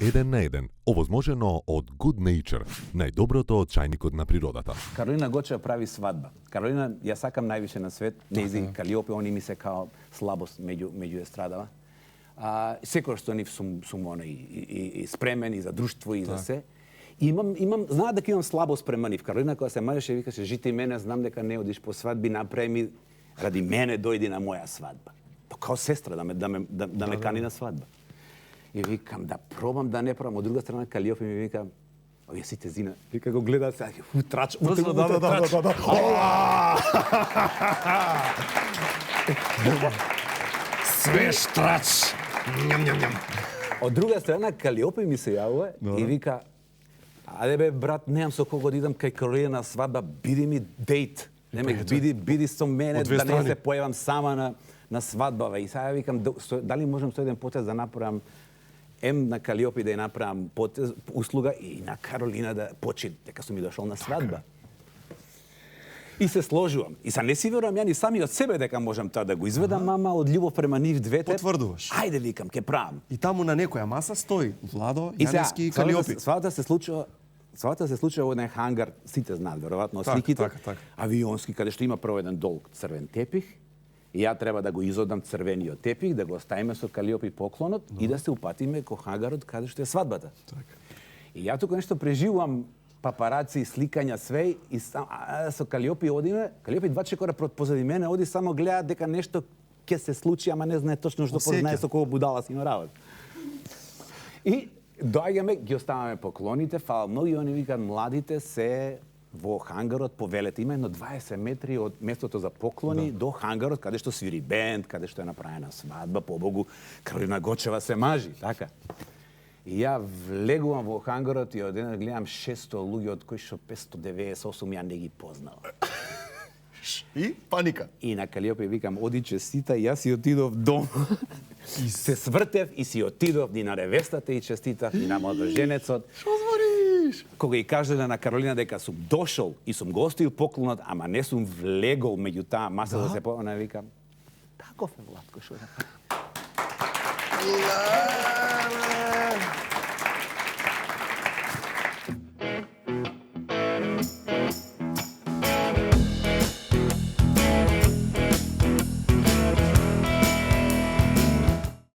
Еден на еден, овозможено од Good Nature, најдоброто од чајникот на природата. Каролина Гочева прави свадба. Каролина, ја сакам највише на свет, нејзи Калиопе, они ми се као слабост меѓу естрадава. Секој што нив сум и спремен и за друштво и за се. Знаат дека имам слабост према нив. Каролина кога се мажеше викаше жити мене, знам дека не одиш по свадби, направи ми ради мене дојди на моја свадба. Па као сестра да ме кани на свадба. И викам да пробам да не пробам. Од друга страна Калиопе ми вика овие сите зина, вика го гледа се, утрач. Свеж трач. Ням. Од друга страна Калиопе ми се јавува и вика аде бе брат, немам со кого да идам кај Каролина на свадба, биди ми дейт. Биди со мене да не се појавам сама на свадбава. И сега викам дали можам со еден потез да направам на Калиопе да ја направам услуга и на Каролина да почи дека сум ми дошол на свадба. И се сложувам. И са не си верувам ја ни сами од себе дека можам тоа да го изведам, мама од љубов према нив двете. Потврдуваш. Ајде викам, ке правам. И таму на некоја маса стои Владо, Јаневски и Калиопи. Свадата се случува во еден хангар, сите знаат веројатно сликите. Така. Авионски каде што има прво еден долг црвен тепих. И ја треба да го изодам црвениот тепих, да го оставиме со Калиопи поклонот и да се упатиме ко хангарот каде што е свадбата. И ја тука нешто преживувам папараци, сликања, све и со Калиопи одиме. Калиопи 2 чекора позади мене оди, само гледа дека нешто ќе се случи, ама не знае точно што познае со кого будала си има работа. И доаѓаме, ги оставаме поклоните, фала многу и они викаат младите се во хангарот по велете, има едно 20 метри од местото за поклони до хангарот каде што свири бенд, каде што е направена свадба, побогу Каролина Гочева се мажи, така. И ја влегувам во хангарот и одеднаш гледам 600 луѓе од кои што 598 ја не ги познавам. И паника. И на Калиопе викам оди честита, јас си отидов дом. И се свртев и си отидов ни на невестата и честитав ни на младоженецот. Шо збориш? Кога и кажале на Каролина дека сум дошол и сум го оставил поклонот, ама не сум влегол меѓу таа маса да се она викам. Таков е Владко, шо е?